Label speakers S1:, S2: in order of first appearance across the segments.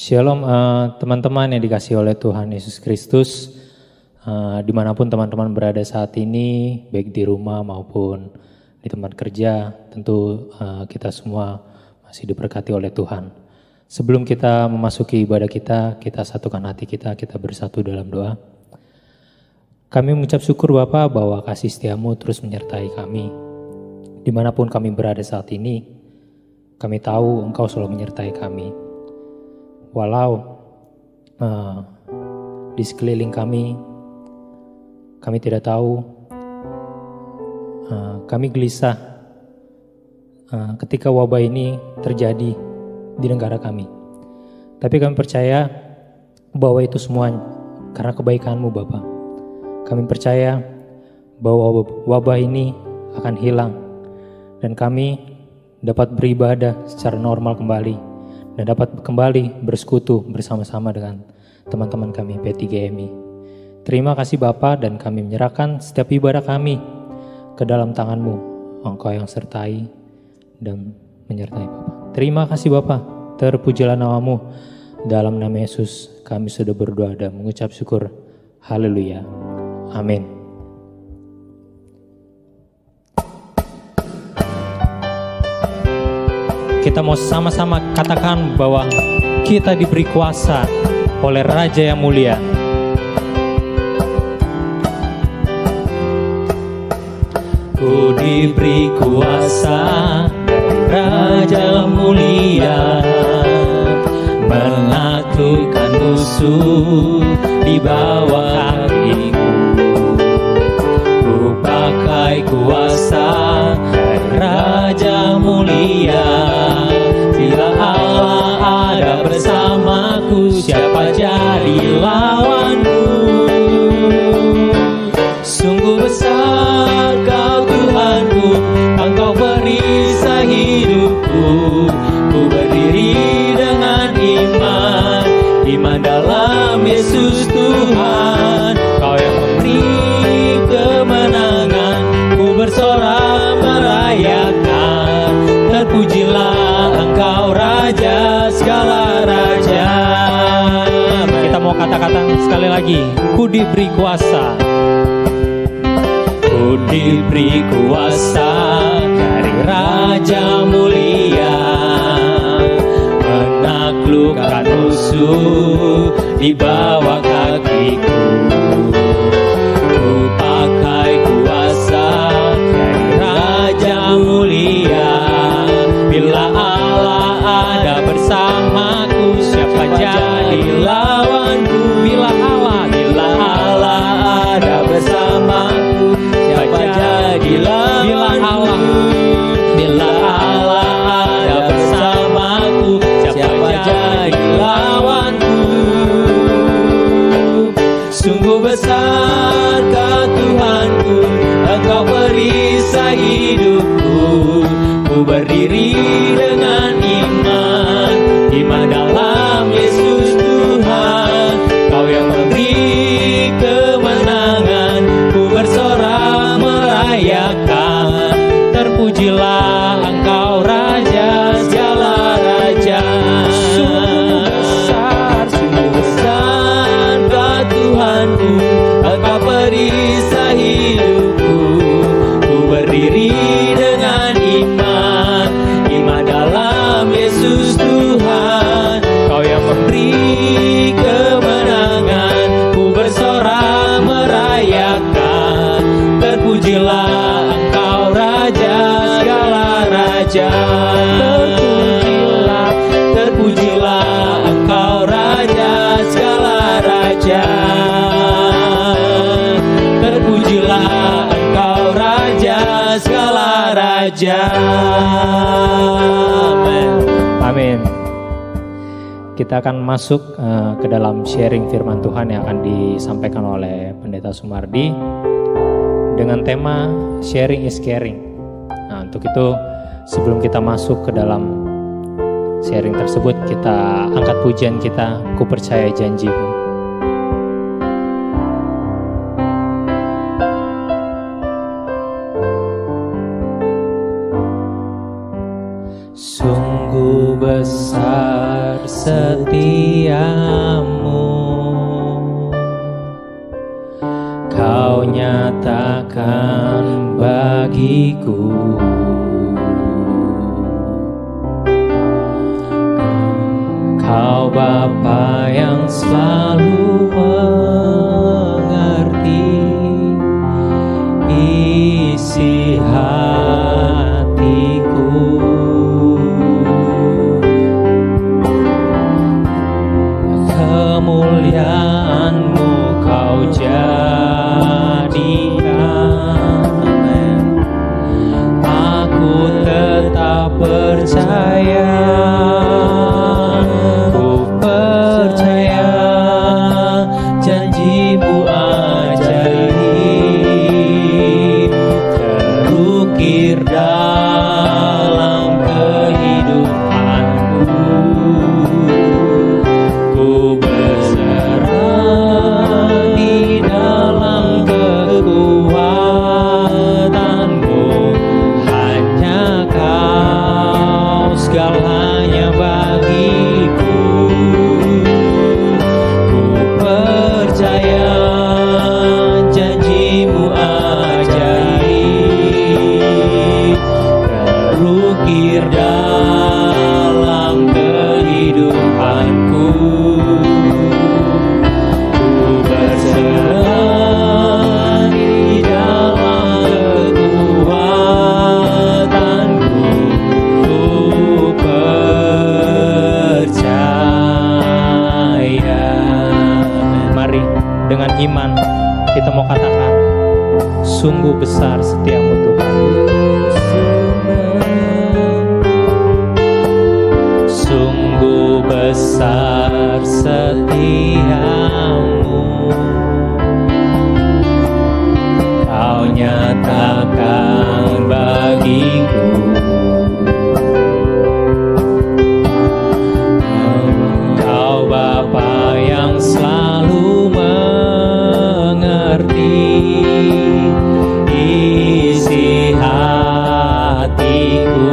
S1: Shalom teman-teman yang dikasihi oleh Tuhan Yesus Kristus, dimanapun teman-teman berada saat ini, baik di rumah maupun di tempat kerja, tentu kita semua masih diberkati oleh Tuhan. Sebelum kita memasuki ibadah kita satukan hati kita bersatu dalam doa. Kami mengucap syukur Bapa bahwa kasih setiamu terus menyertai kami. Dimanapun kami berada saat ini, kami tahu Engkau selalu menyertai kami. Walau di sekeliling kami tidak tahu, kami gelisah ketika wabah ini terjadi di negara kami. Tapi kami percaya bahwa itu semua karena kebaikan-Mu Bapa. Kami percaya bahwa wabah ini akan hilang dan kami dapat beribadah secara normal kembali. Dan dapat kembali bersekutu bersama-sama dengan teman-teman kami P3MI. Terima kasih Bapa, dan kami menyerahkan setiap ibadah kami ke dalam tangan-Mu. Engkau yang sertai dan menyertai Bapa. Terima kasih Bapa, terpujilah nama-Mu. Dalam nama Yesus kami sudah berdoa dan mengucap syukur. Haleluya. Amin. Kita mau sama-sama katakan bahwa kita diberi kuasa oleh Raja yang mulia. Ku diberi kuasa Raja mulia, menaklukkan musuh di bawah kakiku. Ku pakai kuasa Raja mulia. Bila Allah ada bersamaku, siapa jadi lawanku? Sungguh besar Kau Tuhanku, Engkau perisai hidupku. Ku berdiri dengan iman dalam Yesus Tuhan. Kau yang memberi kemenangan, ku bersorak merayakan. Terpujilah Engkau Raja segala raja. Kita mau kata-kata sekali lagi. Ku diberi kuasa. Ku diberi kuasa dari Raja mulia, menaklukkan musuh di bawah kakiku. Ku pakai kuasa dari Raja mulia. Bila Allah ada bersamaku, siapa jadi lawanku? Bila Allah ada bersamaku, siapa jadi lawanku? Bila Allah ada bersamaku, siapa jadi lawanku? Sungguh besar Kau Tuhanku, Engkau perisai hidupku. Ku berdiri dengan iman dalam Yesus Tuhan. Kau yang memberi kemenangan, ku bersorak merayakan. Terpujilah Engkau Raja segala raja. Sungguh besar Kau Tuhanku, Engkau perisai hidupku. Ku berdiri dengan iman dalam Yesus Tuhan. Kau yang memberi kemenangan, ku bersorak merayakan. Terpujilah Engkau Raja segala raja. Terpujilah Engkau Raja segala raja. Terpujilah Engkau Raja segala raja. Amin. Kita akan masuk ke dalam sharing firman Tuhan yang akan disampaikan oleh Pendeta Sumardi dengan tema Sharing is Caring. Nah, untuk itu sebelum kita masuk ke dalam sharing tersebut, kita angkat pujian kita, Ku Percaya Janji-Mu. Sungguh besar setiamu setiamu, Kau nyatakan bagiku. Kau Bapa yang selalu mengerti isi hatiku. Kemuliaan-Mu Kau jadikan, aku tetap percaya. Janji-Mu ajaib terukir dalam kehidupanku. Ku berserah di dalam kekuatan-Mu, hanya Kau segalanya bagiku. Percaya janji-Mu ajaib terukir dalam kehidupanku. Ku berserah di dalam kekuatan-Ku. Ku percaya. Mari dengan iman kita mau katakan, sungguh besar setiamu Tuhan. Sungguh besar setiamu, Kau nyatakan bagiku. Kau Bapa yang selalu mengerti isi hatiku.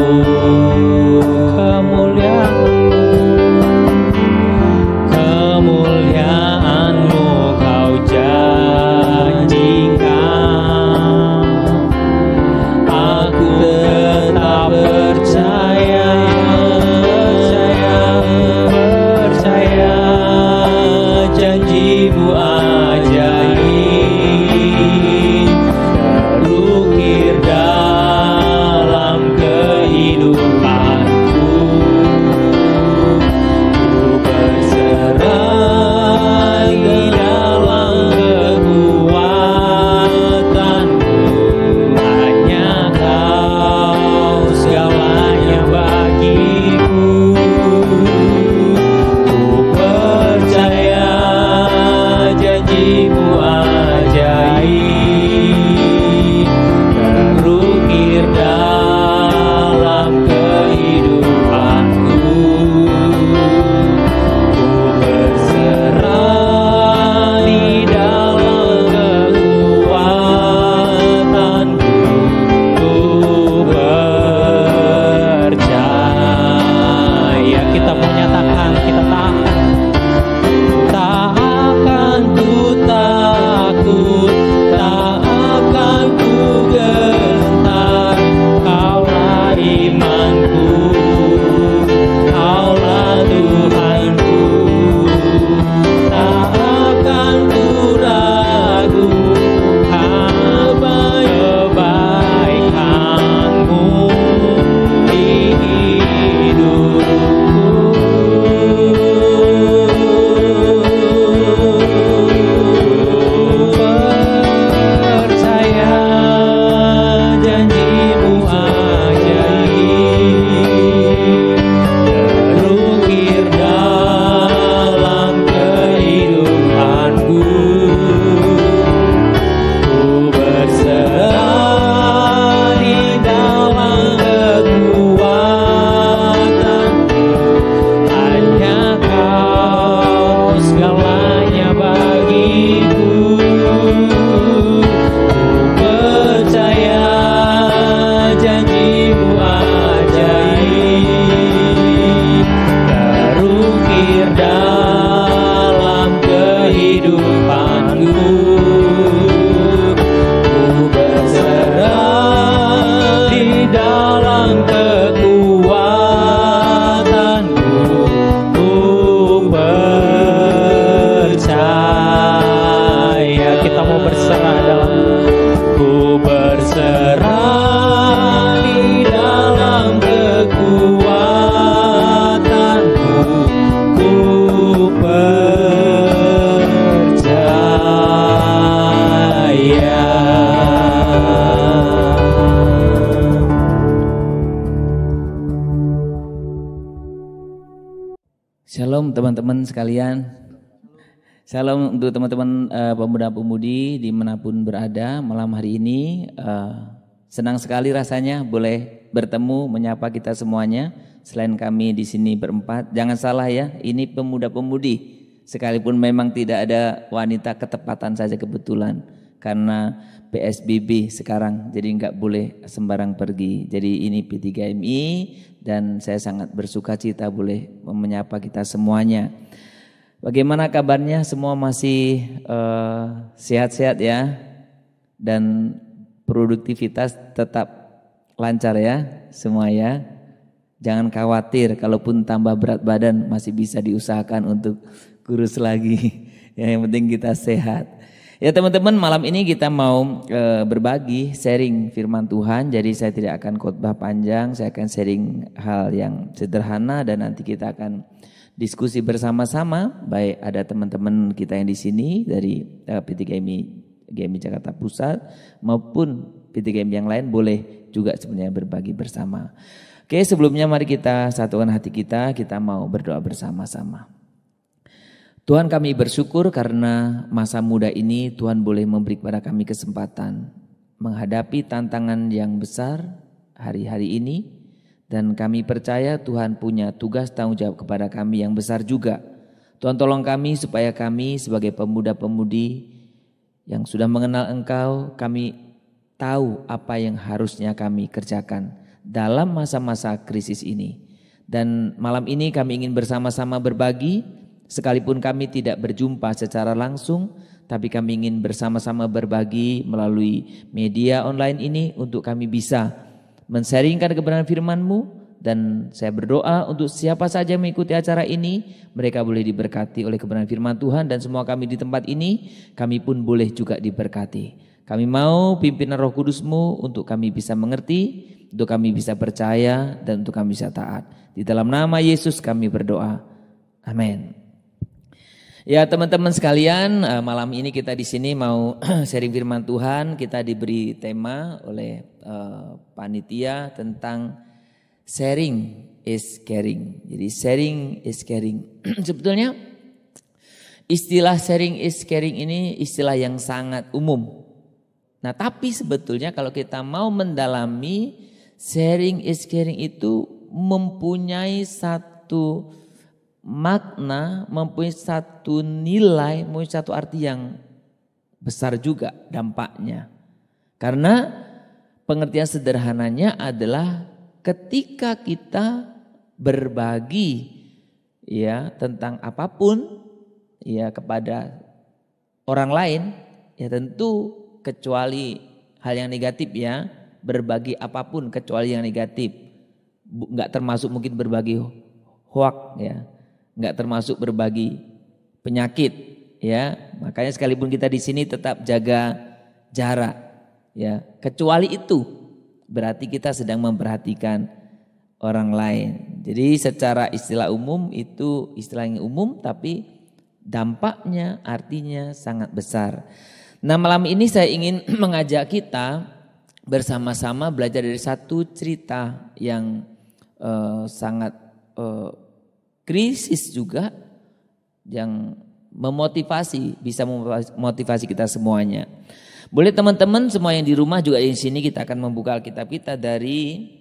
S1: Kemuliaan-Mu Kau janjikan, aku tetap percaya. Janji-Mu ajaib terukir dalam kehidupanku. Ku berserah di dalam kekuatan-Mu, hanya Kau segalanya bagiku. Ku percaya janji-Mu ajaib terukir dalam kehidupanku. Ku berserah di dalam kekuatan-Ku. Ku percaya. Kita mau nyatakan, kita tahan. Tak akan ku takut, tak akan ku gentar. Kaulah imanku, Kaulah Tuhanku. Tak akan ku ragu kebaikan-Mu di hidupku. Percaya janji-Mu ajaib terukir dalam kehidupanku. Ku berserah di dalam kekuatan-Mu, hanya Kau segalanya bagiku. Ku percaya janji-Mu ajaib terukir dalam berserah dalam ku berserah di dalam kekuatanmu, ku percaya.
S2: Shalom teman-teman sekalian. Shalom untuk teman-teman pemuda-pemudi dimanapun berada malam hari ini. Senang sekali rasanya boleh bertemu menyapa kita semuanya. Selain kami di sini berempat, jangan salah ya, ini pemuda-pemudi. Sekalipun memang tidak ada wanita, ketepatan saja kebetulan karena PSBB sekarang, jadi nggak boleh sembarang pergi. Jadi ini P3MI dan saya sangat bersuka cita boleh menyapa kita semuanya. Bagaimana kabarnya? Semua masih sehat-sehat ya, dan produktivitas tetap lancar ya semua ya. Jangan khawatir, kalaupun tambah berat badan masih bisa diusahakan untuk kurus lagi. Ya, yang penting kita sehat. Ya teman-teman, malam ini kita mau berbagi, sharing firman Tuhan. Jadi saya tidak akan khotbah panjang, saya akan sharing hal yang sederhana dan nanti kita akan diskusi bersama-sama. Baik ada teman-teman kita yang di sini dari P3MI Jakarta Pusat maupun P3MI yang lain boleh juga sebenarnya berbagi bersama. Oke, sebelumnya mari kita satukan hati kita mau berdoa bersama-sama. Tuhan, kami bersyukur karena masa muda ini Tuhan boleh memberi kepada kami kesempatan menghadapi tantangan yang besar hari-hari ini, dan kami percaya Tuhan punya tugas tanggung jawab kepada kami yang besar juga. Tuhan tolong kami supaya kami sebagai pemuda-pemudi yang sudah mengenal Engkau, kami tahu apa yang harusnya kami kerjakan dalam masa-masa krisis ini. Dan malam ini kami ingin bersama-sama berbagi. Sekalipun kami tidak berjumpa secara langsung, tapi kami ingin bersama-sama berbagi melalui media online ini untuk kami bisa men-sharingkan kebenaran firman-Mu. Dan saya berdoa untuk siapa saja yang mengikuti acara ini, mereka boleh diberkati oleh kebenaran firman Tuhan, dan semua kami di tempat ini, kami pun boleh juga diberkati. Kami mau pimpinan Roh Kudus-Mu untuk kami bisa mengerti, untuk kami bisa percaya, dan untuk kami bisa taat. Di dalam nama Yesus kami berdoa. Amin. Ya teman-teman sekalian, malam ini kita di sini mau sharing firman Tuhan. Kita diberi tema oleh panitia tentang sharing is caring. Jadi sharing is caring. Sebetulnya istilah sharing is caring ini istilah yang sangat umum. Nah tapi sebetulnya kalau kita mau mendalami, sharing is caring itu mempunyai satu makna, mempunyai satu nilai, mempunyai satu arti yang besar juga dampaknya. Karena pengertian sederhananya adalah ketika kita berbagi ya tentang apapun ya kepada orang lain, ya tentu kecuali hal yang negatif ya, berbagi apapun kecuali yang negatif. Enggak termasuk mungkin berbagi hoak ya. Enggak termasuk berbagi penyakit ya. Makanya sekalipun kita di sini tetap jaga jarak ya. Kecuali itu berarti kita sedang memperhatikan orang lain. Jadi secara istilah umum itu istilah yang umum tapi dampaknya artinya sangat besar. Nah, malam ini saya ingin mengajak kita bersama-sama belajar dari satu cerita yang sangat krisis juga, yang memotivasi, bisa memotivasi kita semuanya. Boleh teman-teman semua yang di rumah juga di sini kita akan membuka Alkitab kita dari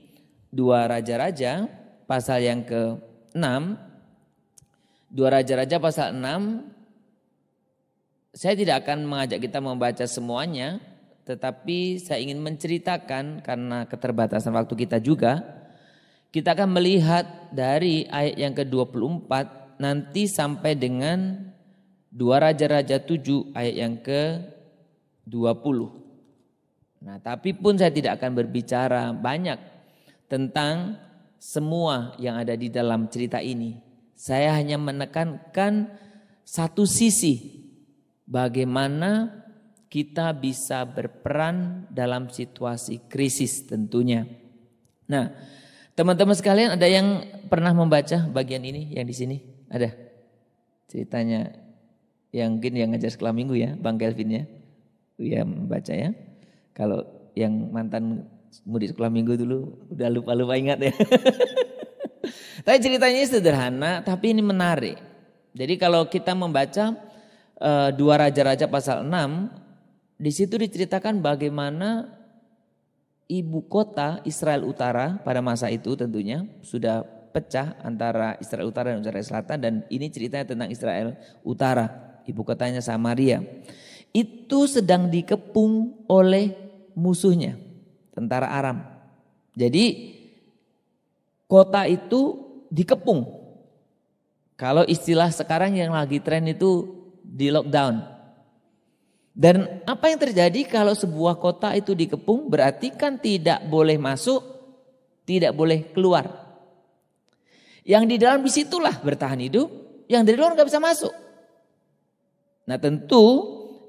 S2: 2 Raja-Raja pasal yang ke-6. 2 Raja-Raja pasal 6. Saya tidak akan mengajak kita membaca semuanya, tetapi saya ingin menceritakan karena keterbatasan waktu kita juga. Kita akan melihat dari ayat yang ke-24 nanti sampai dengan 2 Raja-Raja 7 ayat yang ke-20. Nah, tapi pun saya tidak akan berbicara banyak tentang semua yang ada di dalam cerita ini. Saya hanya menekankan satu sisi bagaimana kita bisa berperan dalam situasi krisis tentunya. Nah, teman-teman sekalian, ada yang pernah membaca bagian ini yang di sini? Ada ceritanya yang mungkin yang ngajar sekolah minggu ya, Bang Kelvin ya. Ya membaca ya. Kalau yang mantan murid sekolah minggu dulu udah lupa-lupa ingat ya. Tapi ceritanya sederhana, tapi ini menarik. Jadi kalau kita membaca 2 Raja-Raja pasal 6, di situ diceritakan bagaimana ibu kota Israel Utara pada masa itu tentunya sudah pecah antara Israel Utara dan Israel Selatan, dan ini ceritanya tentang Israel Utara, ibu kotanya Samaria. Itu sedang dikepung oleh musuhnya, tentara Aram. Jadi kota itu dikepung. Kalau istilah sekarang yang lagi tren itu di lockdown. Dan apa yang terjadi kalau sebuah kota itu dikepung, berarti kan tidak boleh masuk, tidak boleh keluar. Yang di dalam disitulah bertahan hidup, yang dari luar gak bisa masuk. Nah tentu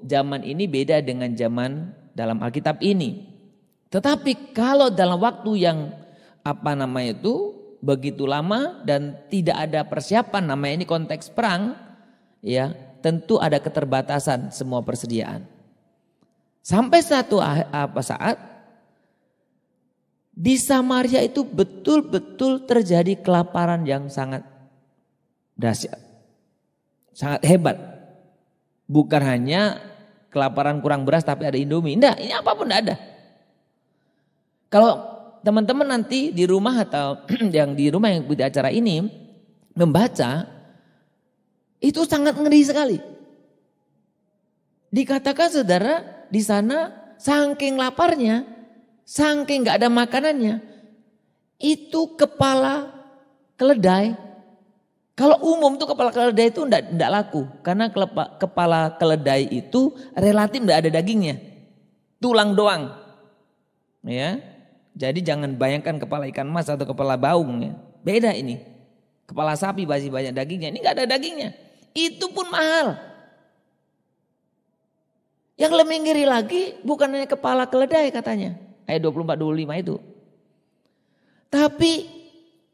S2: zaman ini beda dengan zaman dalam Alkitab ini. Tetapi kalau dalam waktu yang begitu lama dan tidak ada persiapan, namanya ini konteks perang, ya tentu ada keterbatasan semua persediaan. Sampai satu saat di Samaria itu betul-betul terjadi kelaparan yang sangat dahsyat, sangat hebat. Bukan hanya kelaparan kurang beras tapi ada Indomie. Enggak, ini apapun enggak ada. Kalau teman-teman nanti di rumah atau yang di rumah yang ikuti acara ini membaca, itu sangat ngeri sekali. Dikatakan saudara, di sana saking laparnya, saking nggak ada makanannya, itu kepala keledai. Kalau umum tuh kepala keledai itu enggak laku, karena kepala keledai itu relatif enggak ada dagingnya, tulang doang. Ya, jadi jangan bayangkan kepala ikan mas atau kepala baung ya. Beda ini. Kepala sapi masih banyak dagingnya, ini enggak ada dagingnya. Itu pun mahal. Yang lebih ngeri lagi bukan hanya kepala keledai katanya, ayat 24-25 itu. Tapi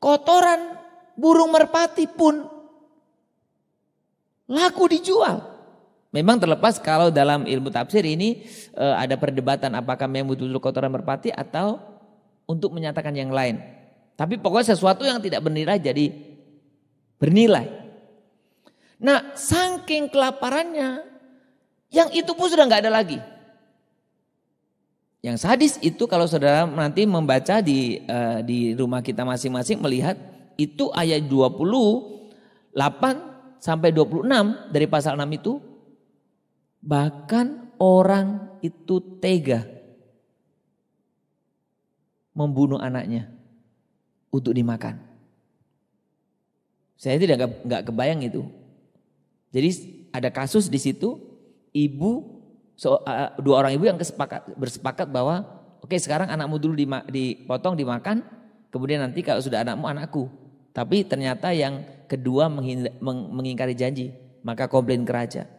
S2: kotoran burung merpati pun laku dijual. Memang terlepas kalau dalam ilmu tafsir ini ada perdebatan apakah memang betul-betul kotoran merpati atau untuk menyatakan yang lain. Tapi pokoknya sesuatu yang tidak bernilai jadi bernilai. Nah, saking kelaparannya, yang itu pun sudah nggak ada lagi. Yang sadis itu kalau saudara nanti membaca di rumah kita masing-masing melihat itu ayat 28 sampai 26 dari pasal 6 itu, bahkan orang itu tega membunuh anaknya untuk dimakan. Saya nggak kebayang itu. Jadi ada kasus di situ, dua orang ibu yang bersepakat bahwa oke, sekarang anakmu dulu dipotong dimakan, kemudian nanti kalau sudah anakmu anakku. Tapi ternyata yang kedua mengingkari janji, maka komplain ke raja.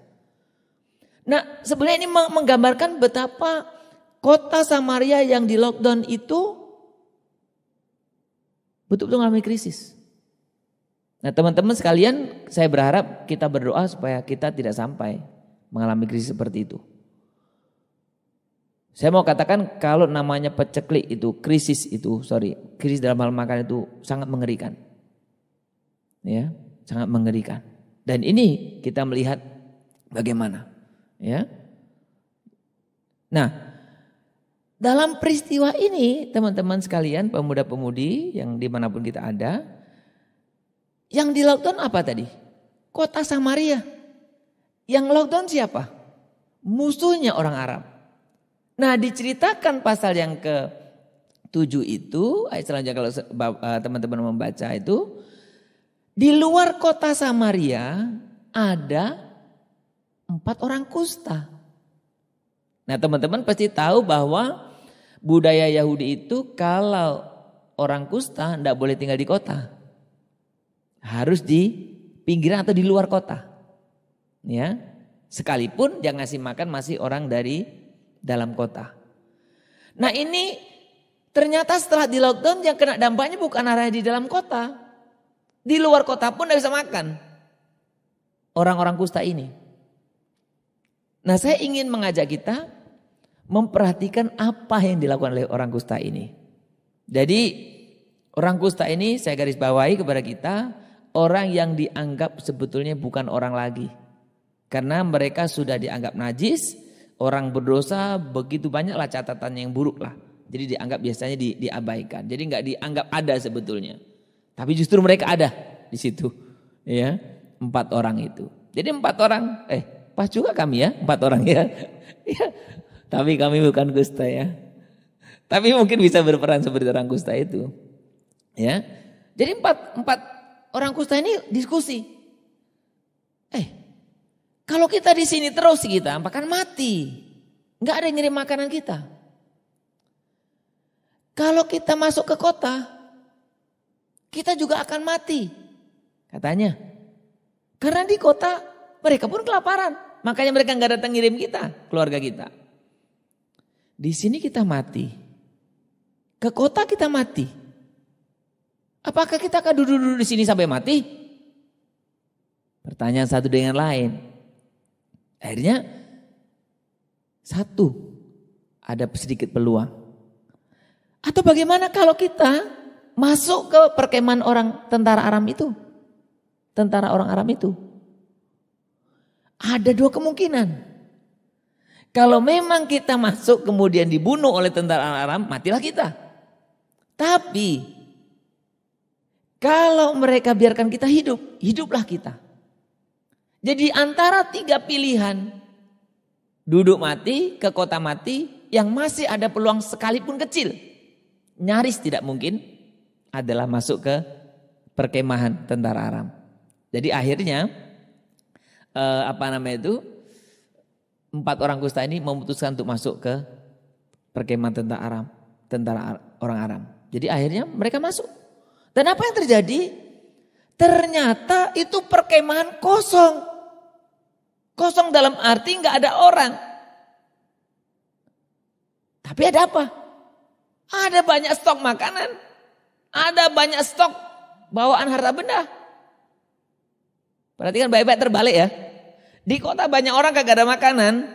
S2: Nah sebenarnya ini menggambarkan betapa kota Samaria yang di lockdown itu betul-betul mengalami krisis. Nah teman-teman sekalian, saya berharap kita berdoa supaya kita tidak sampai mengalami krisis seperti itu. Saya mau katakan kalau namanya peceklik itu, krisis dalam hal makan itu sangat mengerikan. Ya, sangat mengerikan. Dan ini kita melihat bagaimana. Ya. Nah, dalam peristiwa ini teman-teman sekalian, pemuda-pemudi yang dimanapun kita ada, yang di lockdown apa tadi? Kota Samaria. Yang lockdown siapa? Musuhnya orang Arab. Nah diceritakan pasal yang ke-7 itu, ayat selanjutnya kalau teman-teman membaca itu, di luar kota Samaria ada 4 orang kusta. Nah teman-teman pasti tahu bahwa budaya Yahudi itu kalau orang kusta tidak boleh tinggal di kota. Harus di pinggiran atau di luar kota. Ya. Sekalipun yang ngasih makan masih orang dari dalam kota. Nah ini ternyata setelah di lockdown yang kena dampaknya bukan area di dalam kota. Di luar kota pun tidak bisa makan. Orang-orang kusta ini. Nah saya ingin mengajak kita memperhatikan apa yang dilakukan oleh orang kusta ini. Jadi orang kusta ini saya garis bawahi kepada kita. Orang yang dianggap sebetulnya bukan orang lagi. Karena mereka sudah dianggap najis, orang berdosa begitu banyaklah catatan yang buruk lah. Jadi dianggap biasanya diabaikan. Jadi nggak dianggap ada sebetulnya. Tapi justru mereka ada di situ. Ya, 4 orang itu. Jadi 4 orang, pas juga kami ya, 4 orang ya. Ya. Tapi kami bukan kusta ya. Tapi mungkin bisa berperan seperti orang kusta itu. Ya. Jadi 4 orang kusta ini diskusi. Kalau kita di sini terus kita akan mati. Enggak ada yang ngirim makanan kita. Kalau kita masuk ke kota, kita juga akan mati. Katanya. Karena di kota mereka pun kelaparan. Makanya mereka enggak datang ngirim kita, keluarga kita. Di sini kita mati. Ke kota kita mati. Apakah kita akan duduk-duduk di sini sampai mati? Pertanyaan satu dengan lain. Akhirnya satu, ada sedikit peluang. Atau bagaimana kalau kita masuk ke perkemahan orang tentara Aram itu? Tentara orang Aram itu. Ada 2 kemungkinan. Kalau memang kita masuk kemudian dibunuh oleh tentara Aram, matilah kita. Tapi kalau mereka biarkan kita hidup, hiduplah kita. Jadi antara 3 pilihan, duduk mati, ke kota mati, yang masih ada peluang sekalipun kecil, nyaris tidak mungkin, adalah masuk ke perkemahan tentara Aram. Jadi akhirnya, 4 orang kusta ini memutuskan untuk masuk ke perkemahan tentara orang Aram. Jadi akhirnya mereka masuk. Dan apa yang terjadi? Ternyata itu perkemahan kosong. Kosong dalam arti nggak ada orang. Tapi ada apa? Ada banyak stok makanan. Ada banyak stok bawaan harta benda. Perhatikan baik-baik terbalik ya. Di kota banyak orang kagak ada makanan.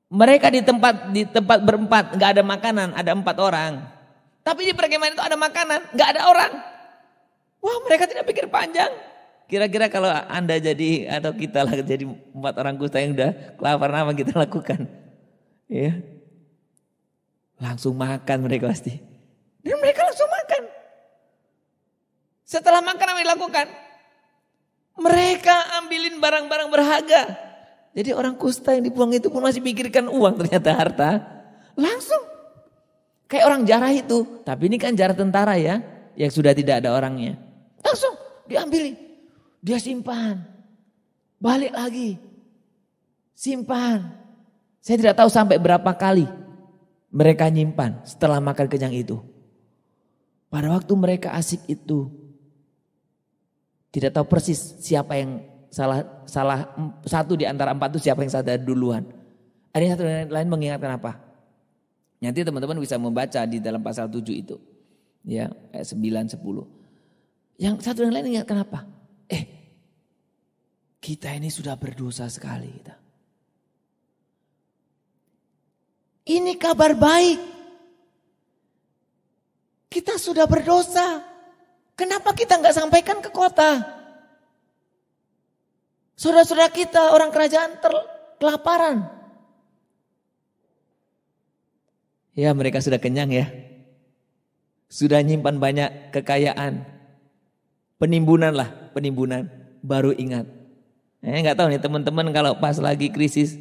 S2: Mereka di tempat berempat nggak ada makanan, ada 4 orang. Tapi di perkemahan itu ada makanan, nggak ada orang. Wah, mereka tidak pikir panjang. Kira-kira kalau Anda jadi atau kita lah jadi 4 orang kusta yang udah kelaparan, apa kita lakukan? Ya. Langsung makan mereka pasti. Dan mereka langsung makan. Setelah makan apa yang dilakukan? Mereka ambilin barang-barang berharga. Jadi orang kusta yang dibuang itu pun masih pikirkan uang, ternyata harta. Langsung. Kayak orang jarah itu. Tapi ini kan jarah tentara ya. Yang sudah tidak ada orangnya. Langsung diambilin. Dia simpan, balik lagi, simpan. Saya tidak tahu sampai berapa kali mereka nyimpan setelah makan kenyang itu. Pada waktu mereka asik itu, tidak tahu persis siapa yang salah satu di antara 4 itu siapa yang sadar duluan. Ada yang satu lain mengingatkan apa? Nanti teman-teman bisa membaca di dalam pasal 7 itu, ya ayat 9, 10. Yang satu dan lain ingatkan apa? Kita ini sudah berdosa sekali kita. Ini kabar baik. Kita sudah berdosa. Kenapa kita nggak sampaikan ke kota? Saudara-saudara kita orang kerajaan kelaparan. Ya mereka sudah kenyang ya. Sudah nyimpan banyak kekayaan. Penimbunan. Baru ingat. Nggak tahu nih teman-teman kalau pas lagi krisis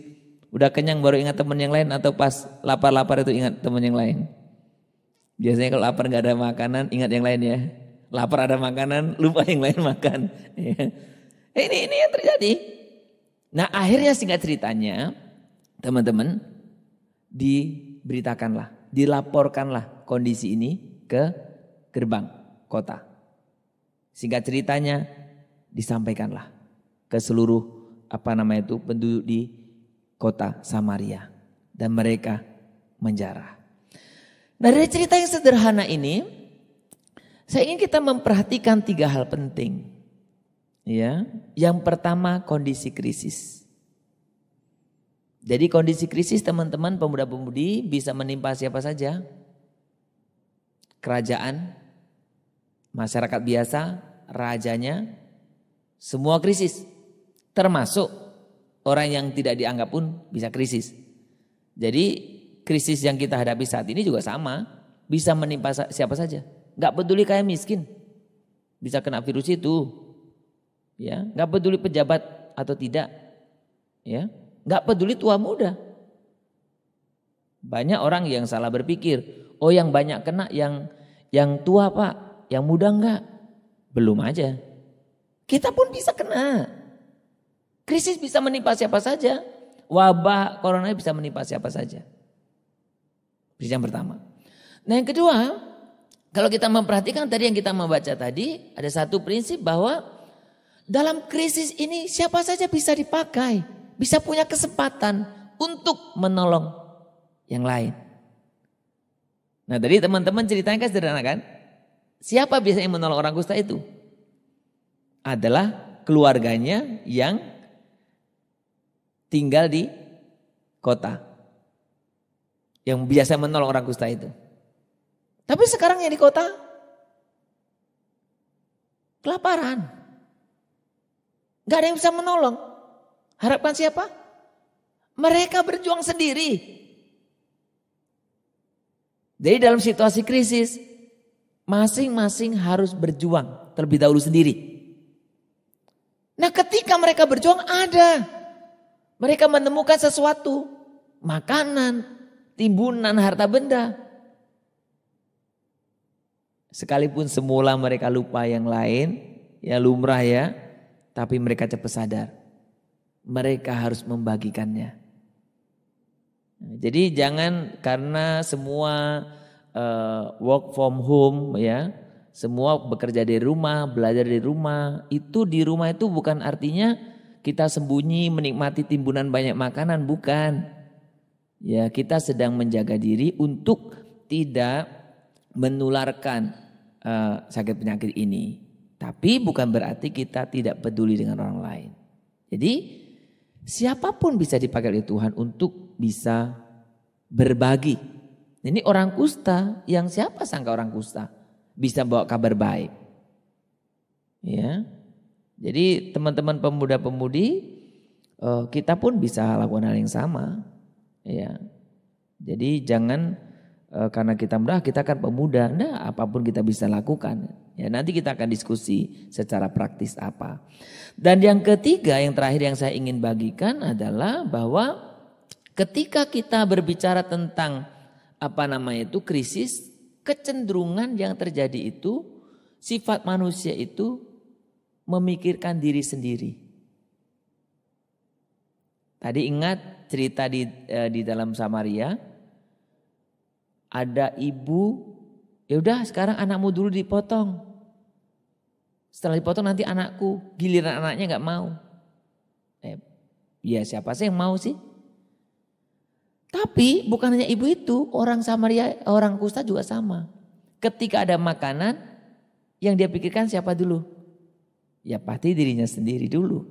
S2: udah kenyang baru ingat teman yang lain atau pas lapar-lapar itu ingat teman yang lain. Biasanya kalau lapar nggak ada makanan ingat yang lain ya. Lapar ada makanan lupa yang lain makan. Ini yang terjadi. Nah akhirnya singkat ceritanya teman-teman diberitakanlah, dilaporkanlah kondisi ini ke gerbang kota. Singkat ceritanya disampaikanlah ke seluruh penduduk di kota Samaria dan mereka menjarah. Nah, dari cerita yang sederhana ini saya ingin kita memperhatikan 3 hal penting. Ya, yang pertama kondisi krisis. Jadi kondisi krisis teman-teman pemuda-pemudi bisa menimpa siapa saja. Kerajaan, masyarakat biasa, rajanya, semua krisis. Termasuk orang yang tidak dianggap pun bisa krisis. Jadi krisis yang kita hadapi saat ini juga sama, bisa menimpa siapa saja. Gak peduli kaya miskin, bisa kena virus itu. Ya, gak peduli pejabat atau tidak. Ya, gak peduli tua muda. Banyak orang yang salah berpikir, oh yang banyak kena yang tua Pak, yang muda enggak. Belum aja. Kita pun bisa kena. Krisis bisa menimpa siapa saja. Wabah corona bisa menimpa siapa saja. Krisis yang pertama. Nah yang kedua, kalau kita memperhatikan tadi yang kita membaca tadi, ada satu prinsip bahwa dalam krisis ini siapa saja bisa dipakai. Bisa punya kesempatan untuk menolong yang lain. Nah tadi teman-teman ceritanya kan sederhana kan? Siapa biasanya yang menolong orang kusta itu? Adalah keluarganya yang tinggal di kota. Yang biasa menolong orang kusta itu. Tapi sekarang yang di kota kelaparan. Gak ada yang bisa menolong. Harapan siapa? Mereka berjuang sendiri. Jadi dalam situasi krisis, masing-masing harus berjuang terlebih dahulu sendiri. Nah ketika mereka berjuang ada. Mereka menemukan sesuatu. Makanan, timbunan, harta benda. Sekalipun semula mereka lupa yang lain, ya lumrah ya. Tapi mereka cepat sadar. Mereka harus membagikannya. Jadi jangan karena semua work from home ya. Semua bekerja dari rumah, belajar dari rumah. Itu di rumah itu bukan artinya kita sembunyi menikmati timbunan banyak makanan, bukan. Ya, kita sedang menjaga diri untuk tidak menularkan sakit penyakit ini. Tapi bukan berarti kita tidak peduli dengan orang lain. Jadi siapapun bisa dipakai oleh Tuhan untuk bisa berbagi. Ini orang kusta, yang siapa sangka orang kusta bisa bawa kabar baik. Ya. Jadi teman-teman pemuda-pemudi kita pun bisa lakukan hal yang sama. Ya. Jadi jangan karena kita muda kita kan pemuda, nah apapun kita bisa lakukan. Ya, nanti kita akan diskusi secara praktis apa. Dan yang ketiga, yang terakhir yang saya ingin bagikan adalah bahwa ketika kita berbicara tentang krisis, kecenderungan yang terjadi itu sifat manusia itu memikirkan diri sendiri. Tadi ingat cerita di dalam Samaria, ada ibu, ya udah sekarang anakmu dulu dipotong. Setelah dipotong nanti anakku, giliran anaknya nggak mau. Ya siapa sih yang mau sih? Tapi bukan hanya ibu itu, orang Samaria, orang kusta juga sama. Ketika ada makanan, yang dia pikirkan siapa dulu? Ya pasti dirinya sendiri dulu.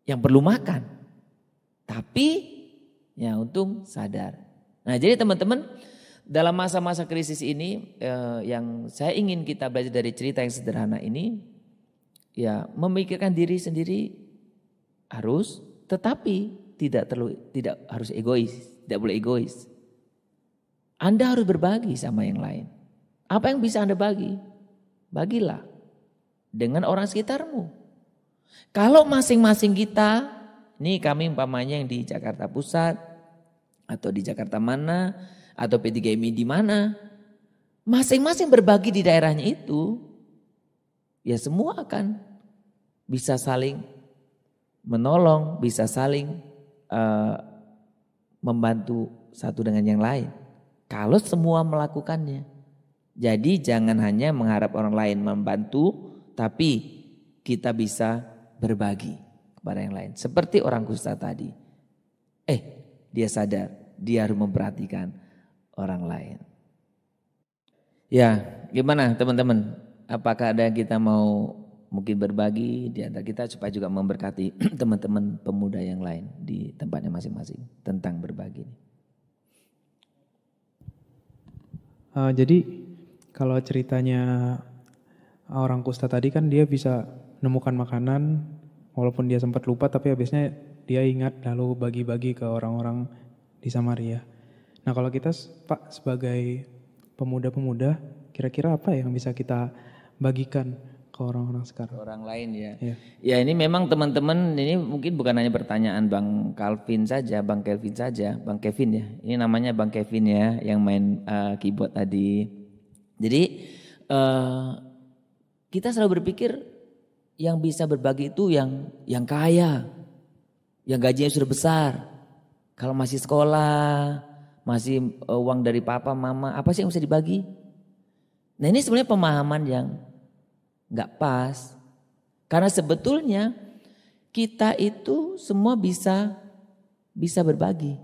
S2: Yang perlu makan. Tapi ya untung sadar. Nah jadi teman-teman dalam masa-masa krisis ini yang saya ingin kita belajar dari cerita yang sederhana ini. Ya memikirkan diri sendiri harus, tetapi tidak harus egois, tidak boleh egois. Anda harus berbagi sama yang lain. Apa yang bisa Anda bagi? Bagilah dengan orang sekitarmu. Kalau masing-masing kita, nih kami umpamanya yang di Jakarta Pusat atau di Jakarta mana atau P3MI di mana, masing-masing berbagi di daerahnya itu, ya semua akan bisa saling menolong, bisa saling membantu satu dengan yang lain. Kalau semua melakukannya. Jadi jangan hanya mengharap orang lain membantu, tapi kita bisa berbagi kepada yang lain. Seperti orang kusta tadi. Dia sadar, dia harus memperhatikan orang lain. Ya, gimana teman-teman? Apakah ada yang kita mau mungkin berbagi di antara kita supaya juga memberkati teman-teman pemuda yang lain di tempatnya masing-masing tentang berbagi?
S3: Jadi kalau ceritanya orang kusta tadi kan dia bisa menemukan makanan walaupun dia sempat lupa, tapi habisnya dia ingat lalu bagi-bagi ke orang-orang di Samaria. Nah kalau kita Pak sebagai pemuda-pemuda, kira-kira apa yang bisa kita bagikan ke orang-orang sekarang?
S2: Orang lain ya.
S3: Ya.
S2: Ya ini memang teman-teman, ini mungkin bukan hanya pertanyaan Bang Calvin saja, Bang Kevin saja, Bang Kevin ya. Ini namanya Bang Kevin ya yang main keyboard tadi. Jadi kita selalu berpikir yang bisa berbagi itu yang kaya, yang gajinya sudah besar. Kalau masih sekolah, masih uang dari papa, mama, apa sih yang bisa dibagi? Nah ini sebenarnya pemahaman yang nggak pas. Karena sebetulnya kita itu semua bisa berbagi.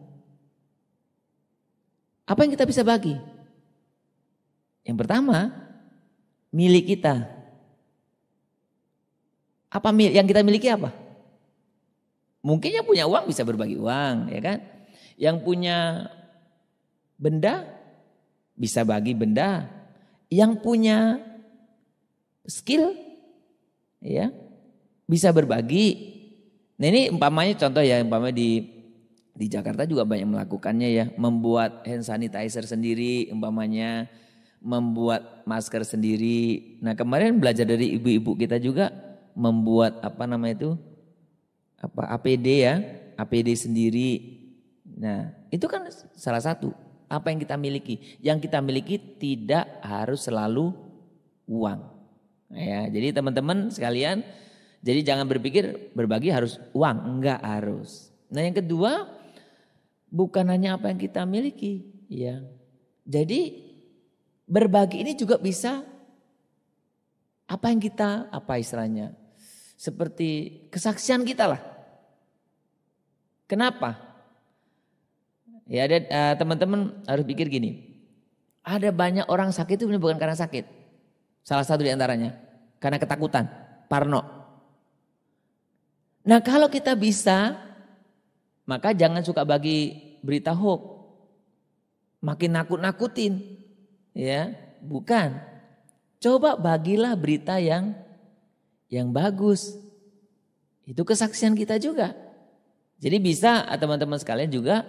S2: Apa yang kita bisa bagi? Yang pertama, milik kita. Apa yang kita miliki apa? Mungkin yang punya uang bisa berbagi uang, ya kan? Yang punya benda bisa bagi benda. Yang punya skill ya bisa berbagi. Nah ini umpamanya contoh ya, umpamanya di Jakarta juga banyak melakukannya ya, membuat hand sanitizer sendiri, umpamanya membuat masker sendiri. Nah kemarin belajar dari ibu-ibu kita juga membuat APD ya, APD sendiri. Nah itu kan salah satu apa yang kita miliki. Yang kita miliki tidak harus selalu uang. Ya, jadi teman-teman sekalian, jadi jangan berpikir berbagi harus uang, enggak harus. Nah yang kedua, bukan hanya apa yang kita miliki, ya. Jadi berbagi ini juga bisa apa yang kita, apa istilahnya, seperti kesaksian kita lah. Kenapa? Ya ada teman-teman harus pikir gini, ada banyak orang sakit itu bukan karena sakit. Salah satu di antaranya karena ketakutan, parno. Nah kalau kita bisa, maka jangan suka bagi berita hoax, makin nakut-nakutin, ya bukan. Coba bagilah berita yang bagus, itu kesaksian kita juga. Jadi bisa teman-teman sekalian juga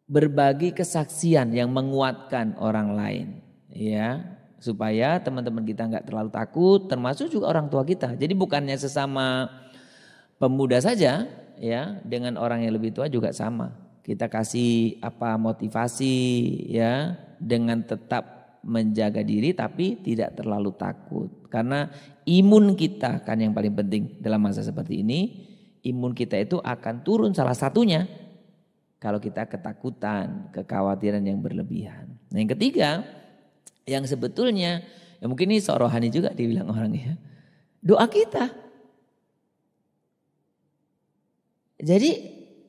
S2: berbagi kesaksian yang menguatkan orang lain, ya. Supaya teman-teman kita nggak terlalu takut, termasuk juga orang tua kita. Jadi bukannya sesama pemuda saja, ya, dengan orang yang lebih tua juga sama. Kita kasih motivasi, ya, dengan tetap menjaga diri tapi tidak terlalu takut. Karena imun kita kan yang paling penting dalam masa seperti ini. Imun kita itu akan turun salah satunya kalau kita ketakutan, kekhawatiran yang berlebihan. Nah yang ketiga, yang sebetulnya, ya mungkin ini sok rohani juga dibilang orang ya. Doa kita. Jadi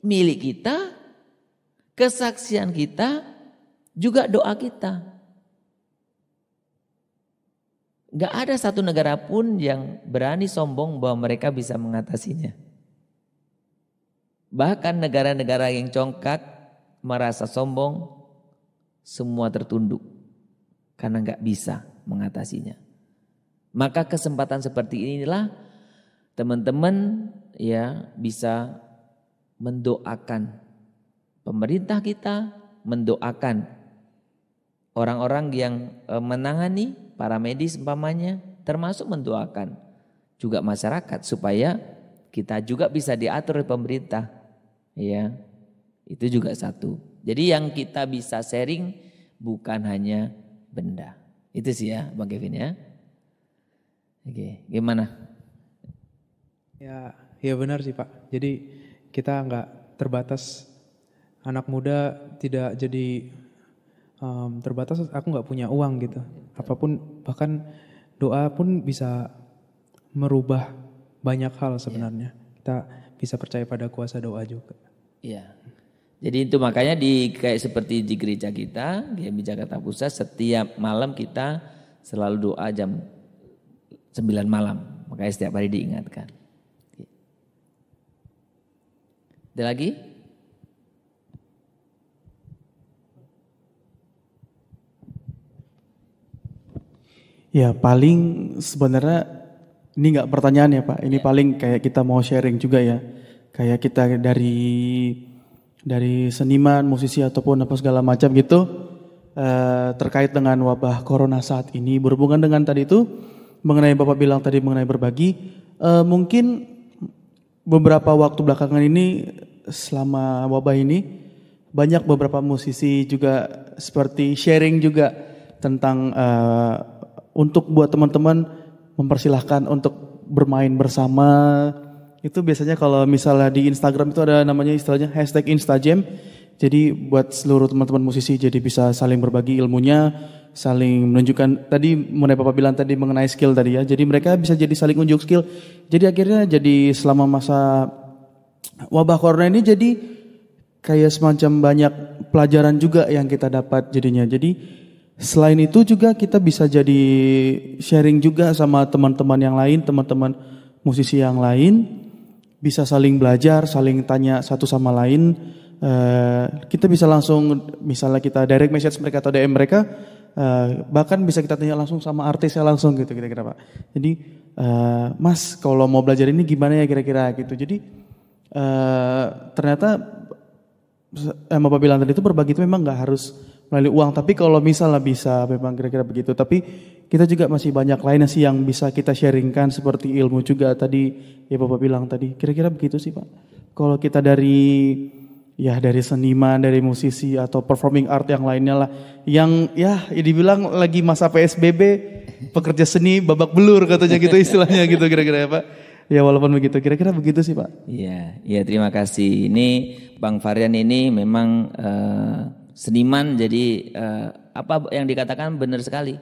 S2: milik kita, kesaksian kita, juga doa kita. Gak ada satu negara pun yang berani sombong bahwa mereka bisa mengatasinya. Bahkan negara-negara yang congkak merasa sombong, semua tertunduk. Karena nggak bisa mengatasinya. Maka kesempatan seperti inilah teman-teman ya bisa mendoakan pemerintah kita, mendoakan orang-orang yang menangani, para medis umpamanya, termasuk mendoakan juga masyarakat supaya kita juga bisa diatur oleh pemerintah. Ya, itu juga satu. Jadi yang kita bisa sharing bukan hanya benda. Itu sih ya Bang Kevin ya. Oke, gimana?
S3: Ya benar sih Pak. Jadi kita nggak terbatas, anak muda tidak jadi terbatas aku nggak punya uang gitu. Apapun, bahkan doa pun bisa merubah banyak hal sebenarnya. Kita bisa percaya pada kuasa doa juga.
S2: Iya. Jadi itu makanya kayak seperti di gereja kita, GMI Jakarta Pusat, setiap malam kita selalu doa jam 9 malam. Makanya setiap hari diingatkan. Ada lagi?
S4: Ya paling sebenarnya ini nggak pertanyaan ya Pak, ini paling kayak kita mau sharing juga ya. Kayak kita dari seniman, musisi ataupun apa segala macam gitu terkait dengan wabah corona saat ini, berhubungan dengan tadi itu mengenai Bapak bilang tadi mengenai berbagi, mungkin beberapa waktu belakangan ini selama wabah ini banyak beberapa musisi juga seperti sharing juga tentang untuk buat teman-teman mempersilahkan untuk bermain bersama. Itu biasanya kalau misalnya di Instagram itu ada namanya istilahnya #Instajam. Jadi buat seluruh teman-teman musisi jadi bisa saling berbagi ilmunya, saling menunjukkan tadi mengenai Bapak bilang tadi mengenai skill tadi ya. Jadi mereka bisa jadi saling unjuk skill. Jadi akhirnya jadi selama masa wabah corona ini jadi kayak semacam banyak pelajaran juga yang kita dapat jadinya. Jadi selain itu juga kita bisa jadi sharing juga sama teman-teman yang lain, teman-teman musisi yang lain, bisa saling belajar, saling tanya satu sama lain. Kita bisa langsung, misalnya kita direct message mereka atau DM mereka, bahkan bisa kita tanya langsung sama artisnya langsung gitu kira-kira Pak. Jadi Mas kalau mau belajar ini gimana ya kira-kira gitu. Jadi ternyata Bapak bilang tadi itu berbagi itu memang nggak harus melalui uang, tapi kalau misalnya bisa memang kira-kira begitu. Tapi kita juga masih banyak lainnya sih yang bisa kita sharingkan seperti ilmu juga tadi ya Bapak bilang tadi. Kira-kira begitu sih Pak. Kalau kita dari seniman, dari musisi atau performing art yang lainnya lah, yang ya dibilang lagi masa PSBB, pekerja seni babak belur katanya gitu istilahnya gitu kira-kira ya Pak. Ya walaupun begitu, kira-kira begitu sih Pak.
S2: Iya, terima kasih. Ini Bang Varian ini memang seniman, jadi apa yang dikatakan benar sekali.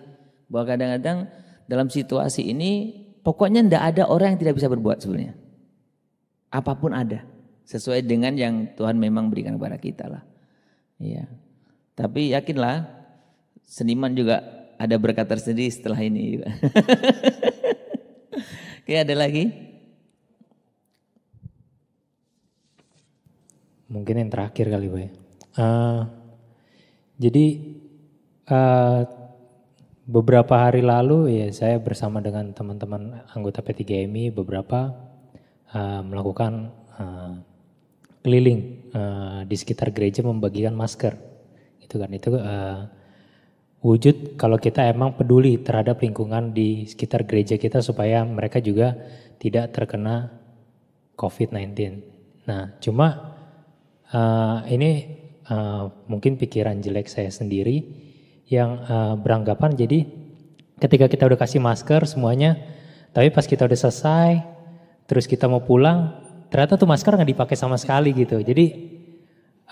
S2: Bahwa kadang-kadang dalam situasi ini pokoknya tidak ada orang yang tidak bisa berbuat sebenarnya. Apapun ada, sesuai dengan yang Tuhan memang berikan kepada kita lah. Iya. Tapi yakinlah seniman juga ada berkat tersendiri setelah ini juga. Oke, ada lagi?
S1: Mungkin yang terakhir kali Pak ya. Jadi beberapa hari lalu ya saya bersama dengan teman-teman anggota P3MI beberapa melakukan keliling di sekitar gereja membagikan masker. Itu wujud kalau kita emang peduli terhadap lingkungan di sekitar gereja kita supaya mereka juga tidak terkena COVID-19. Nah, cuma ini mungkin pikiran jelek saya sendiri yang beranggapan jadi ketika kita udah kasih masker semuanya, tapi pas kita udah selesai terus kita mau pulang ternyata tuh masker nggak dipakai sama sekali gitu. Jadi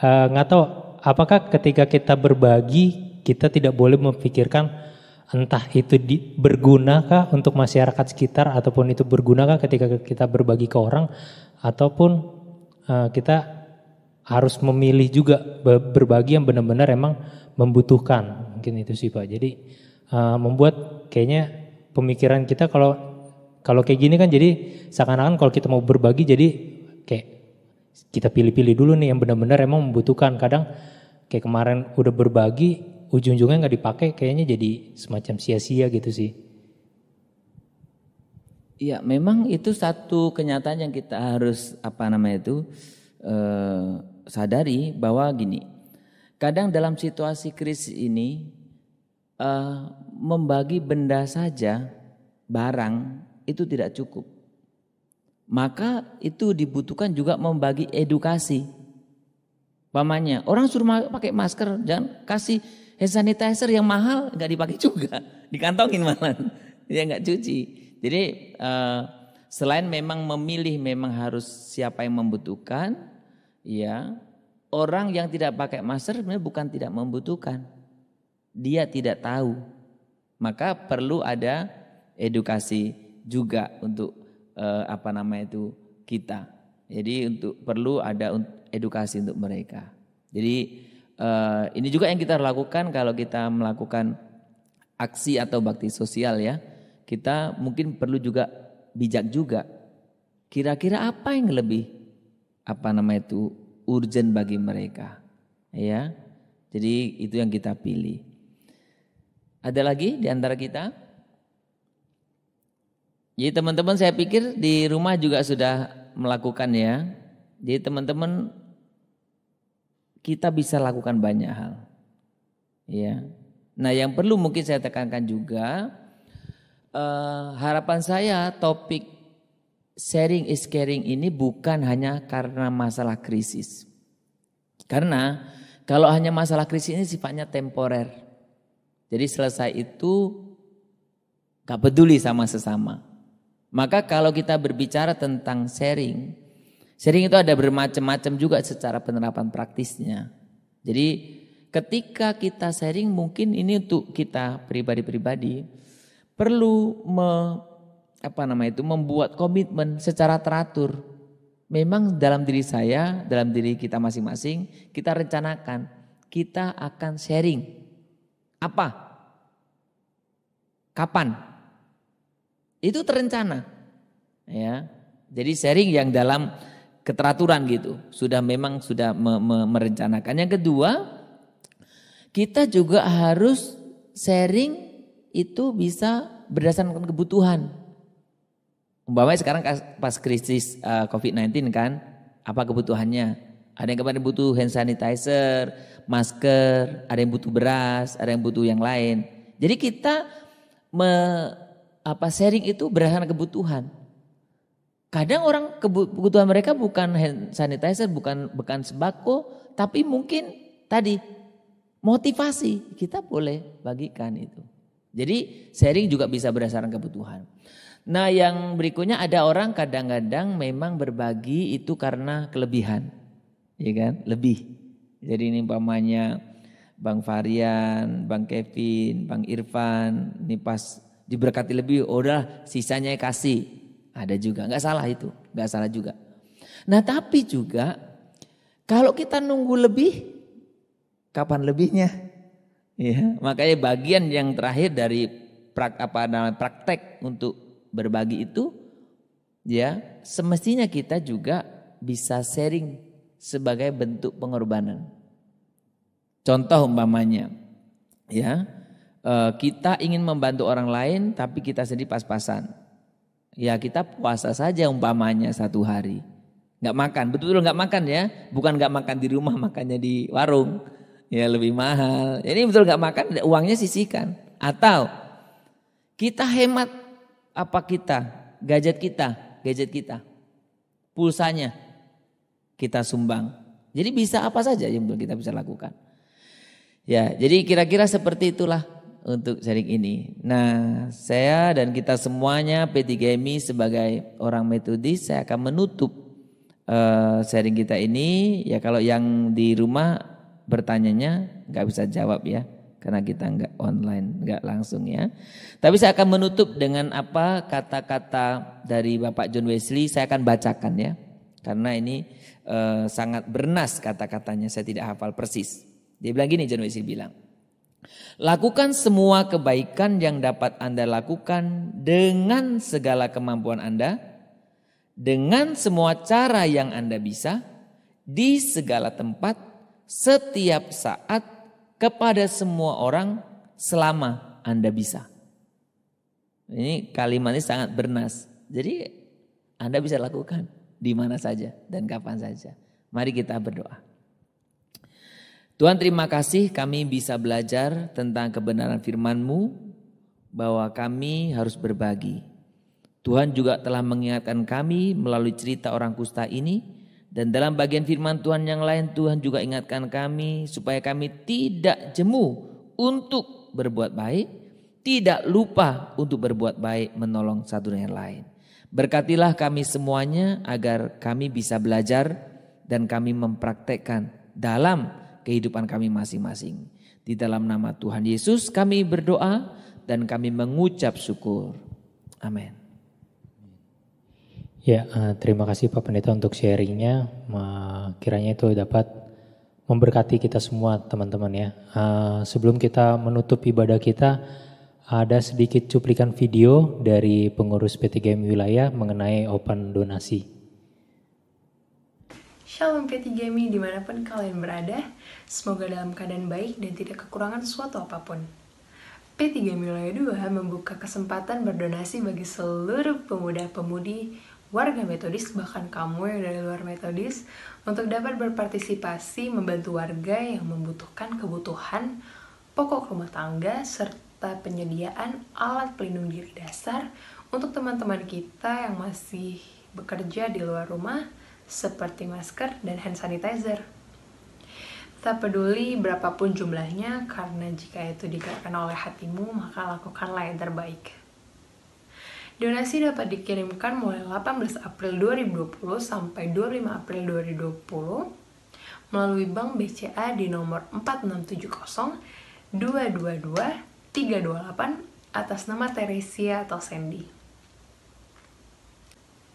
S1: nggak tahu apakah ketika kita berbagi kita tidak boleh memikirkan entah itu bergunakah untuk masyarakat sekitar ataupun itu bergunakah ketika kita berbagi ke orang ataupun kita harus memilih juga berbagi yang benar-benar emang membutuhkan. Mungkin itu sih Pak. Jadi membuat kayaknya pemikiran kita kalau kayak gini kan jadi seakan-akan kalau kita mau berbagi jadi kayak kita pilih-pilih dulu nih yang benar-benar emang membutuhkan. Kadang kayak kemarin udah berbagi ujung-ujungnya nggak dipakai kayaknya jadi semacam sia-sia gitu sih.
S2: Iya, memang itu satu kenyataan yang kita harus sadari bahwa gini, kadang dalam situasi krisis ini membagi benda saja, barang itu tidak cukup. Maka itu dibutuhkan juga membagi edukasi. Pamannya, orang suruh pakai masker, jangan kasih hand sanitizer yang mahal nggak dipakai juga, dikantongin malah, dia nggak cuci. Jadi selain memang memilih memang harus siapa yang membutuhkan, ya orang yang tidak pakai masker sebenarnya bukan tidak membutuhkan, dia tidak tahu. Maka perlu ada edukasi juga untuk kita. Jadi perlu ada edukasi untuk mereka. Jadi ini juga yang kita lakukan kalau kita melakukan aksi atau bakti sosial ya. Kita mungkin perlu juga bijak juga. Kira-kira apa yang lebih urgent bagi mereka. Ya. Jadi itu yang kita pilih. Ada lagi di antara kita? Jadi teman-teman saya pikir di rumah juga sudah melakukan ya. Jadi teman-teman kita bisa lakukan banyak hal. Ya. Nah, yang perlu mungkin saya tekankan juga harapan saya topik sharing is caring ini bukan hanya karena masalah krisis. Karena kalau hanya masalah krisis ini sifatnya temporer. Jadi selesai itu gak peduli sama sesama. Maka kalau kita berbicara tentang sharing itu ada bermacam-macam juga secara penerapan praktisnya. Jadi ketika kita sharing mungkin ini untuk kita pribadi-pribadi perlu membuat komitmen secara teratur. Memang dalam diri saya, dalam diri kita masing-masing kita rencanakan kita akan sharing. Apa? Kapan? Itu terencana. Ya. Jadi sharing yang dalam keteraturan gitu. Sudah merencanakan. Yang kedua, kita juga harus sharing itu bisa berdasarkan kebutuhan. Umpamanya sekarang pas krisis COVID-19 kan, apa kebutuhannya? Ada yang kemarin butuh hand sanitizer, masker, ada yang butuh beras, ada yang butuh yang lain. Jadi kita sharing itu berdasarkan kebutuhan. Kadang orang kebutuhan mereka bukan hand sanitizer, bukan sembako, tapi mungkin tadi motivasi kita boleh bagikan itu. Jadi sharing juga bisa berdasarkan kebutuhan. Nah, yang berikutnya ada orang kadang-kadang memang berbagi itu karena kelebihan. Ya kan? Lebih. Jadi ini umpamanya Bang Varian, Bang Kevin, Bang Irfan, ini pas diberkati lebih, udah sisanya kasih. Ada juga, nggak salah itu, nggak salah juga. Nah tapi juga kalau kita nunggu lebih, kapan lebihnya? Ya, makanya bagian yang terakhir dari praktek untuk berbagi itu, ya semestinya kita juga bisa sharing sebagai bentuk pengorbanan. Contoh umpamanya, ya kita ingin membantu orang lain tapi kita sendiri pas-pasan. Ya kita puasa saja umpamanya 1 hari, nggak makan, betul-betul nggak makan ya, bukan nggak makan di rumah, makannya di warung, ya lebih mahal. Jadi betul nggak makan, uangnya sisihkan. Atau kita hemat gadget kita, pulsanya kita sumbang. Jadi bisa apa saja yang kita bisa lakukan. Ya, jadi kira-kira seperti itulah untuk sharing ini. Nah, saya dan kita semuanya P3MI sebagai orang metodis, saya akan menutup sharing kita ini. Ya kalau yang di rumah bertanyanya nggak bisa jawab ya, karena kita nggak online, nggak langsung ya. Tapi saya akan menutup dengan apa kata-kata dari Bapak John Wesley, saya akan bacakan ya. Karena ini sangat bernas kata-katanya, saya tidak hafal persis. Dia bilang gini, John Wesley bilang, lakukan semua kebaikan yang dapat Anda lakukan dengan segala kemampuan Anda, dengan semua cara yang Anda bisa, di segala tempat, setiap saat, kepada semua orang selama Anda bisa. Ini kalimatnya sangat bernas. Jadi Anda bisa lakukan di mana saja dan kapan saja. Mari kita berdoa. Tuhan, terima kasih kami bisa belajar tentang kebenaran firman-Mu bahwa kami harus berbagi. Tuhan juga telah mengingatkan kami melalui cerita orang kusta ini, dan dalam bagian firman Tuhan yang lain Tuhan juga ingatkan kami supaya kami tidak jemu untuk berbuat baik, tidak lupa untuk berbuat baik menolong satu dengan lain. Berkatilah kami semuanya agar kami bisa belajar dan kami mempraktekkan dalam kehidupan kami masing-masing. Di dalam nama Tuhan Yesus kami berdoa dan kami mengucap syukur. Amin.
S1: Ya, terima kasih Pak Pendeta untuk sharingnya. Kiranya itu dapat memberkati kita semua teman-teman ya. Sebelum kita menutup ibadah kita, ada sedikit cuplikan video dari pengurus P3M wilayah mengenai open donasi.
S5: Shalom P3MI dimanapun kalian berada, semoga dalam keadaan baik dan tidak kekurangan suatu apapun. P3MI Wilayah 2 membuka kesempatan berdonasi bagi seluruh pemuda-pemudi warga Metodis, bahkan kamu yang dari luar Metodis, untuk dapat berpartisipasi membantu warga yang membutuhkan kebutuhan pokok rumah tangga serta penyediaan alat pelindung diri dasar untuk teman-teman kita yang masih bekerja di luar rumah, seperti masker dan hand sanitizer. Tak peduli berapapun jumlahnya, karena jika itu digerakkan oleh hatimu, maka lakukanlah yang terbaik. Donasi dapat dikirimkan mulai 18 April 2020 sampai 25 April 2020 melalui Bank BCA di nomor 4670 222 328 atas nama Teresia atau Sandy.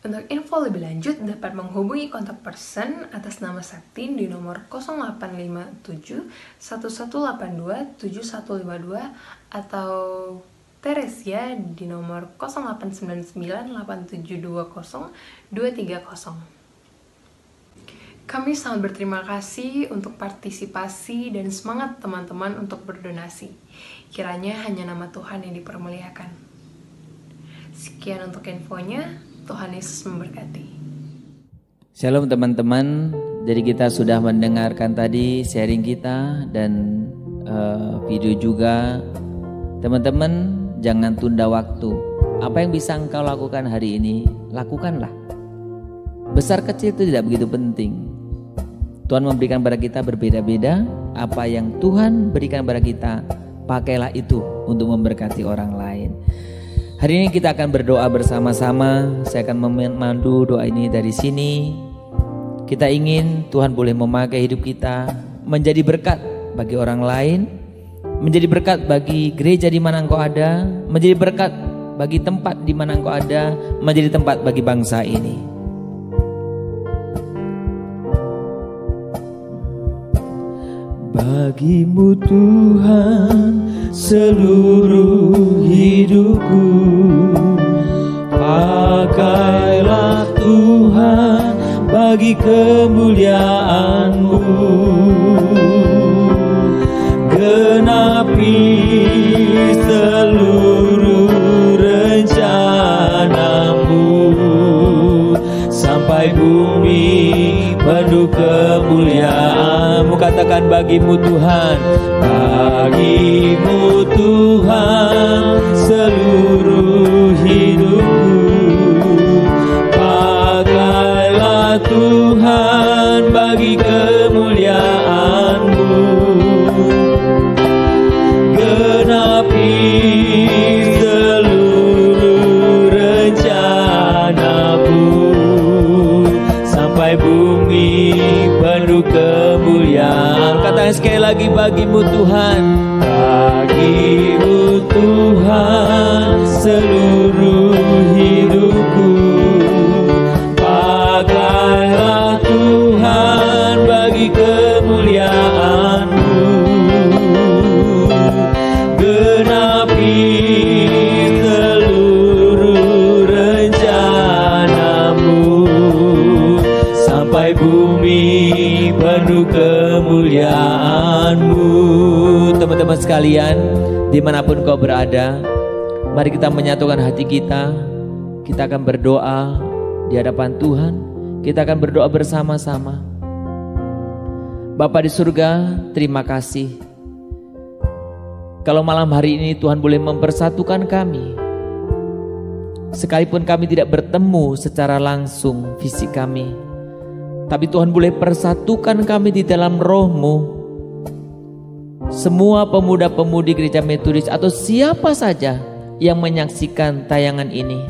S5: Untuk info lebih lanjut dapat menghubungi kontak person atas nama Septin di nomor 0857 1182 7152 atau Teresia di nomor 0899 8720 230. Kami sangat berterima kasih untuk partisipasi dan semangat teman-teman untuk berdonasi. Kiranya hanya nama Tuhan yang dipermuliakan. Sekian untuk infonya, Tuhan Yesus memberkati.
S2: Shalom teman-teman, jadi kita sudah mendengarkan tadi sharing kita dan video juga. Teman-teman, jangan tunda waktu. Apa yang bisa engkau lakukan hari ini, lakukanlah. Besar kecil itu tidak begitu penting. Tuhan memberikan kepada kita berbeda-beda. Apa yang Tuhan berikan kepada kita, pakailah itu untuk memberkati orang lain. Hari ini kita akan berdoa bersama-sama. Saya akan memandu doa ini dari sini. Kita ingin Tuhan boleh memakai hidup kita menjadi berkat bagi orang lain, menjadi berkat bagi gereja di mana engkau ada, menjadi berkat bagi tempat di mana engkau ada, menjadi tempat bagi bangsa ini.
S6: Bagimu Tuhan seluruh hidupku, pakailah Tuhan bagi kemuliaan-Mu. Genapi seluruh rencana-Mu sampai bumi penuh kemuliaan-Mu. Katakan bagimu Tuhan, bagimu Tuhan seluruh hidupku, pakailah Tuhan bagi kemuliaan-Mu. Genapi seluruh rencana-Mu sampai bumi penuh kemuliaan. Katakan sekali lagi, bagimu Tuhan, bagimu Tuhan seluruh hidupku, pakailah Tuhan bagi kemuliaan-Mu. Genapi seluruh rencana-Mu sampai bumi penuh kemuliaan-Mu. Teman-teman sekalian, dimanapun kau berada, mari kita menyatukan hati kita. Kita akan berdoa di hadapan Tuhan. Kita akan berdoa bersama-sama. Bapa di surga, terima kasih kalau malam hari ini Tuhan boleh mempersatukan kami. Sekalipun kami tidak bertemu secara langsung fisik kami, tapi Tuhan boleh persatukan kami di dalam roh-Mu. Semua pemuda-pemudi gereja Metodis atau siapa saja yang menyaksikan tayangan ini,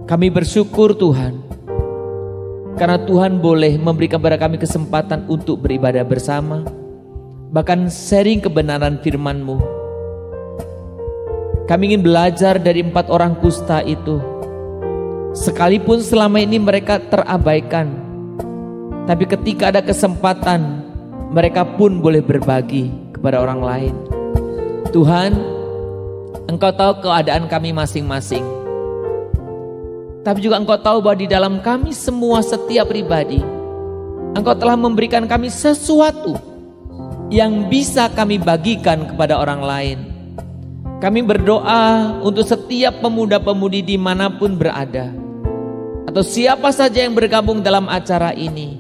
S6: kami bersyukur Tuhan, karena Tuhan boleh memberikan kepada kami kesempatan untuk beribadah bersama, bahkan sharing kebenaran firman-Mu. Kami ingin belajar dari 4 orang kusta itu, Sekalipun selama ini mereka terabaikan, tapi ketika ada kesempatan, mereka pun boleh berbagi kepada orang lain. Tuhan, Engkau tahu keadaan kami masing-masing. Tapi juga Engkau tahu bahwa di dalam kami semua, setiap pribadi, Engkau telah memberikan kami sesuatu yang bisa kami bagikan kepada orang lain. Kami berdoa untuk setiap pemuda-pemudi dimanapun berada, atau siapa saja yang bergabung dalam acara ini,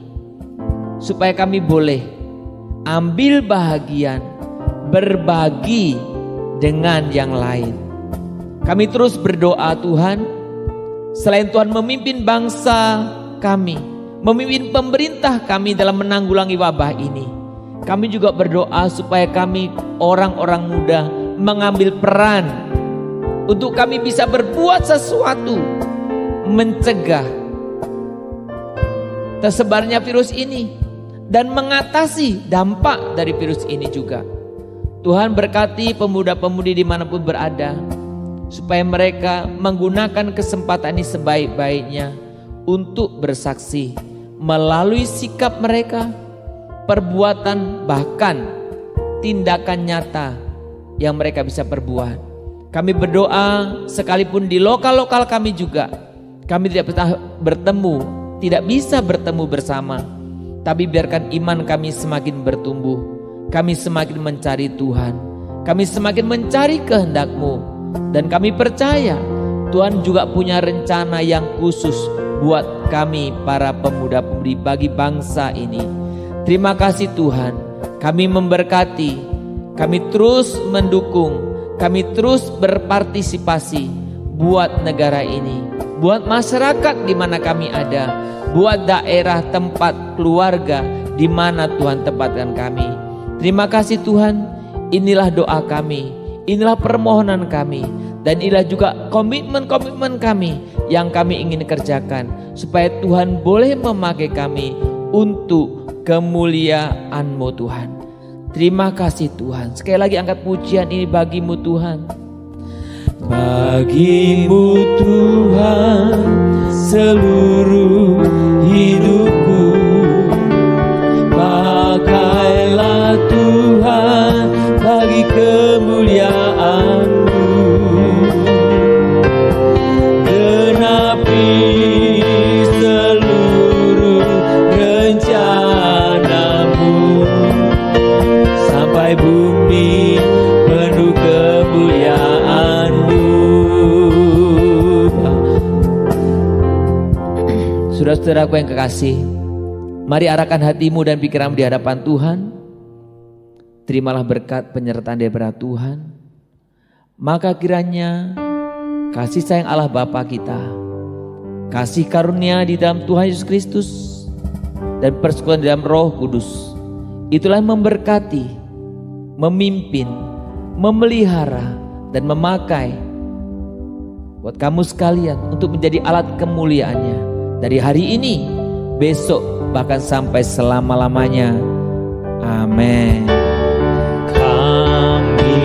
S6: supaya kami boleh ambil bahagian, berbagi dengan yang lain. Kami terus berdoa Tuhan, selain Tuhan memimpin bangsa kami, memimpin pemerintah kami dalam menanggulangi wabah ini, kami juga berdoa supaya kami orang-orang muda mengambil peran untuk kami bisa berbuat sesuatu mencegah tersebarnya virus ini dan mengatasi dampak dari virus ini juga. Tuhan berkati pemuda-pemudi dimanapun berada, supaya mereka menggunakan kesempatan ini sebaik-baiknya untuk bersaksi melalui sikap mereka, perbuatan, bahkan tindakan nyata yang mereka bisa perbuat. Kami berdoa sekalipun di lokal-lokal kami juga, kami tidak pernah bertemu, tidak bisa bertemu bersama, tapi biarkan iman kami semakin bertumbuh. Kami semakin mencari Tuhan, kami semakin mencari kehendak-Mu, dan kami percaya Tuhan juga punya rencana yang khusus buat kami para pemuda-pemudi bagi bangsa ini. Terima kasih Tuhan, kami memberkati, kami terus mendukung, kami terus berpartisipasi buat negara ini, buat masyarakat di mana kami ada, buat daerah tempat keluarga di mana Tuhan tempatkan kami. Terima kasih Tuhan, inilah doa kami, inilah permohonan kami, dan inilah juga komitmen-komitmen kami yang kami ingin kerjakan, supaya Tuhan boleh memakai kami untuk kemuliaan-Mu Tuhan. Terima kasih Tuhan. Sekali lagi angkat pujian ini bagi-Mu Tuhan. Bagi-Mu Tuhan seluruh hidupku, pakailah Tuhan bagi kemuliaan-Mu. Genapi seluruh rencana-Mu, sampai bumi penuh kemuliaan-Mu. Saudara-saudaraku yang kekasih, mari arahkan hatimu dan pikiranmu di hadapan Tuhan. Terimalah berkat penyertaan daripada Tuhan. Maka kiranya kasih sayang Allah Bapa kita, kasih karunia di dalam Tuhan Yesus Kristus, dan persekutuan di dalam Roh Kudus, itulah yang memberkati, memimpin, memelihara, dan memakai buat kamu sekalian untuk menjadi alat kemuliaannya dari hari ini, besok, bahkan sampai selama-lamanya. Amin. Kami